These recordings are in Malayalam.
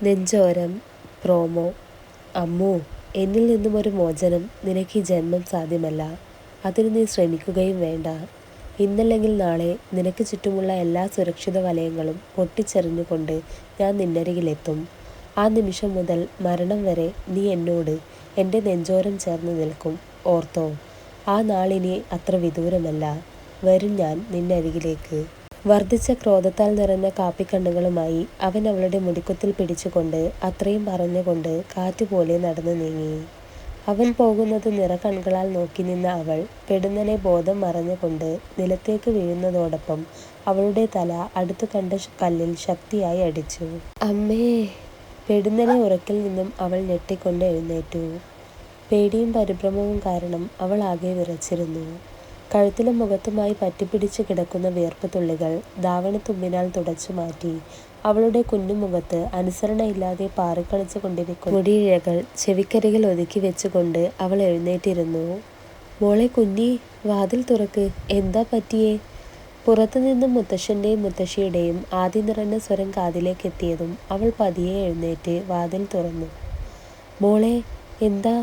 നെഞ്ചോരം പ്രോമോ. അമ്മു, എന്നിൽ നിന്നും ഒരു മോചനം നിനക്ക് ഈ ജന്മം സാധ്യമല്ല. അതിന് നീ ശ്രമിക്കുകയും വേണ്ട. ഇന്നല്ലെങ്കിൽ നാളെ നിനക്ക് ചുറ്റുമുള്ള എല്ലാ സുരക്ഷിത വലയങ്ങളും പൊട്ടിച്ചെറിഞ്ഞുകൊണ്ട് ഞാൻ നിന്നരികിലെത്തും. ആ നിമിഷം മുതൽ മരണം വരെ നീ എന്നോട് എൻ്റെ നെഞ്ചോരം ചേർന്ന് നിൽക്കും. ഓർത്തോ, ആ നാളിനി അത്ര വിദൂരമല്ല. വരും ഞാൻ നിന്നരികിലേക്ക്. വർദ്ധിച്ച ക്രോധത്താൽ നിറഞ്ഞ കാപ്പിക്കണ്ണുകളുമായി അവൻ അവളുടെ മുടിക്കുത്തിൽ പിടിച്ചുകൊണ്ട് അത്രയും പറഞ്ഞുകൊണ്ട് കാറ്റുപോലെ നടന്നു നീങ്ങി. അവൻ പോകുന്നത് നിറകണ്ണുകളാൽ നോക്കി നിന്ന അവൾ പെടുന്നനെ ബോധം മറഞ്ഞുകൊണ്ട് നിലത്തേക്ക് വീഴുന്നതോടൊപ്പം അവളുടെ തല അടുത്തു കണ്ട കല്ലിൽ ശക്തിയായി അടിച്ചു. അമ്മേ! പെടുന്നനെ ഉറക്കിൽ നിന്നും അവൾ ഞെട്ടിക്കൊണ്ട് എഴുന്നേറ്റു. പേടിയും പരിഭ്രമവും കാരണം അവൾ ആകെ വിറച്ചിരുന്നു. കഴുത്തിലും മുഖത്തുമായി പറ്റിപ്പിടിച്ച് കിടക്കുന്ന വിയർപ്പ് തുള്ളികൾ ധാവണിത്തുമ്പിനാൽ തുടച്ചു മാറ്റി അവളുടെ കുഞ്ഞുമുഖത്ത് അനുസരണയില്ലാതെ പാറിക്കളിച്ചു കൊണ്ടിരിക്കുന്ന മുടിയിഴകൾ ചെവിക്കരികിൽ ഒതുക്കി വെച്ചുകൊണ്ട് അവൾ എഴുന്നേറ്റിരുന്നു. മോളെ കുഞ്ഞി, വാതിൽ തുറക്ക്. എന്താ പറ്റിയേ? പുറത്തുനിന്നും മുത്തശ്ശൻ്റെയും മുത്തശ്ശിയുടെയും ആദി നിറഞ്ഞ സ്വരം കാതിലേക്ക് എത്തിയതും അവൾ പതിയെ എഴുന്നേറ്റ് വാതിൽ തുറന്നു. മോളെ, എന്താ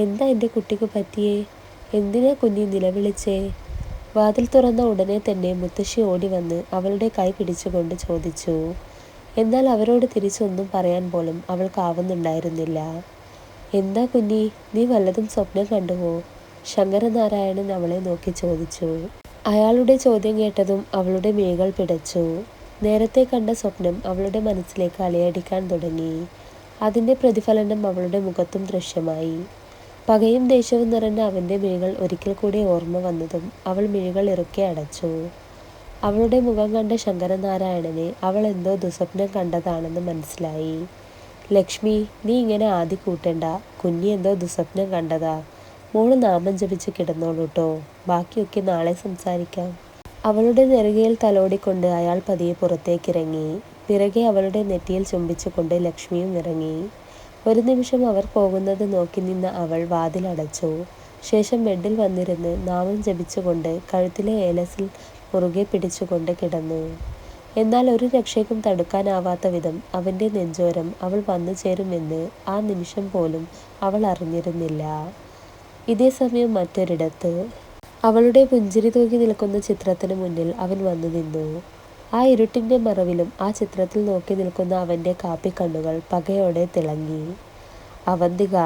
എന്താ എൻ്റെ കുട്ടിക്ക് പറ്റിയേ? എന്തിനാ കുഞ്ഞി നിലവിളിച്ചേ? വാതിൽ തുറന്ന ഉടനെ തന്നെ മുത്തശ്ശി ഓടി വന്ന് അവളുടെ കൈ പിടിച്ചുകൊണ്ട് ചോദിച്ചു. എന്നാൽ അവരോട് തിരിച്ചൊന്നും പറയാൻ പോലും അവൾക്കാവുന്നുണ്ടായിരുന്നില്ല. എന്താ കുഞ്ഞി, നീ വല്ലതും സ്വപ്നം കണ്ടുവോ? ശങ്കരനാരായണൻ അവളെ നോക്കി ചോദിച്ചു. അയാളുടെ ചോദ്യം കേട്ടതും അവളുടെ മിഴികൾ പിടച്ചു. നേരത്തെ കണ്ട സ്വപ്നം അവളുടെ മനസ്സിലേക്ക് അലയടിക്കാൻ തുടങ്ങി. അതിൻ്റെ പ്രതിഫലനം അവളുടെ മുഖത്തും ദൃശ്യമായി. പകയും ദേഷ്യവും നിറഞ്ഞ അവൻ്റെ മിഴികൾ ഒരിക്കൽ കൂടി ഓർമ്മ വന്നതും അവൾ മിഴികൾ ഇറുക്കെ അടച്ചു. അവളുടെ മുഖം കണ്ട ശങ്കരനാരായണന് അവൾ എന്തോ ദുസ്വപ്നം കണ്ടതാണെന്ന് മനസ്സിലായി. ലക്ഷ്മി, നീ ഇങ്ങനെ ആദി കൂട്ടണ്ട. കുഞ്ഞി എന്തോ ദുസ്വപ്നം കണ്ടതാ. മോള് നാമം ജപിച്ച് കിടന്നോളൂട്ടോ. ബാക്കിയൊക്കെ നാളെ സംസാരിക്കാം. അവളുടെ നെറുകയിൽ തലോടിക്കൊണ്ട് അയാൾ പതിയെ പുറത്തേക്കിറങ്ങി. പിറകെ അവളുടെ നെറ്റിയിൽ ചുംബിച്ചുകൊണ്ട് ലക്ഷ്മിയും ഇറങ്ങി. ഒരു നിമിഷം അവർ പോകുന്നത് നോക്കി നിന്ന അവൾ വാതിലടച്ചു. ശേഷം ബെഡിൽ വന്നിരുന്ന് നാമം ജപിച്ചുകൊണ്ട് കഴുത്തിലെ ഏലസിൽ മുറുകെ പിടിച്ചുകൊണ്ട് കിടന്നു. എന്നാൽ ഒരു രക്ഷയ്ക്കും തടുക്കാനാവാത്ത വിധം അവൻ്റെ നെഞ്ചോരം അവൾ വന്നു ചേരുമെന്ന് ആ നിമിഷം പോലും അവൾ അറിഞ്ഞിരുന്നില്ല. ഇതേ സമയം മറ്റൊരിടത്ത് അവളുടെ പുഞ്ചിരി തൂക്കി നിൽക്കുന്ന ചിത്രത്തിന് മുന്നിൽ അവൻ വന്നു നിന്നു. ആ ഇരുട്ടിൻ്റെ മറവിലും ആ ചിത്രത്തിൽ നോക്കി നിൽക്കുന്ന അവൻ്റെ കാപ്പിക്കണ്ണുകൾ പകയോടെ തിളങ്ങി. അവന്തിക,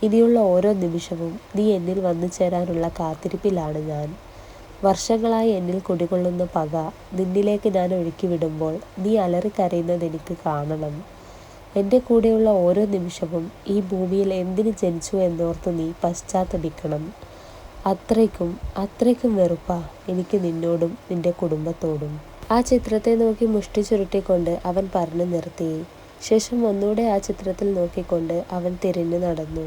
ഇനിയുള്ള ഓരോ നിമിഷവും നീ എന്നിൽ വന്നു ചേരാനുള്ള കാത്തിരിപ്പിലാണ് ഞാൻ. വർഷങ്ങളായി എന്നിൽ കുടികൊള്ളുന്ന പക നിന്നിലേക്ക് ഞാൻ ഒഴുക്കി വിടുമ്പോൾ നീ അലറിക്കരയുന്നത് എനിക്ക് കാണണം. എൻ്റെ കൂടെയുള്ള ഓരോ നിമിഷവും ഈ ഭൂമിയിൽ എന്തിന് ജനിച്ചു എന്നോർത്ത് നീ പശ്ചാത്തപിക്കണം. അത്രയ്ക്കും വെറുപ്പാ എനിക്ക് നിന്നോടും നിന്റെ കുടുംബത്തോടും. ആ ചിത്രത്തെ നോക്കി മുഷ്ടി ചുരുട്ടിക്കൊണ്ട് അവൻ പറഞ്ഞു നിർത്തി. ശേഷം ഒന്നുകൂടെ ആ ചിത്രത്തിൽ നോക്കിക്കൊണ്ട് അവൻ തിരിഞ്ഞു നടന്നു.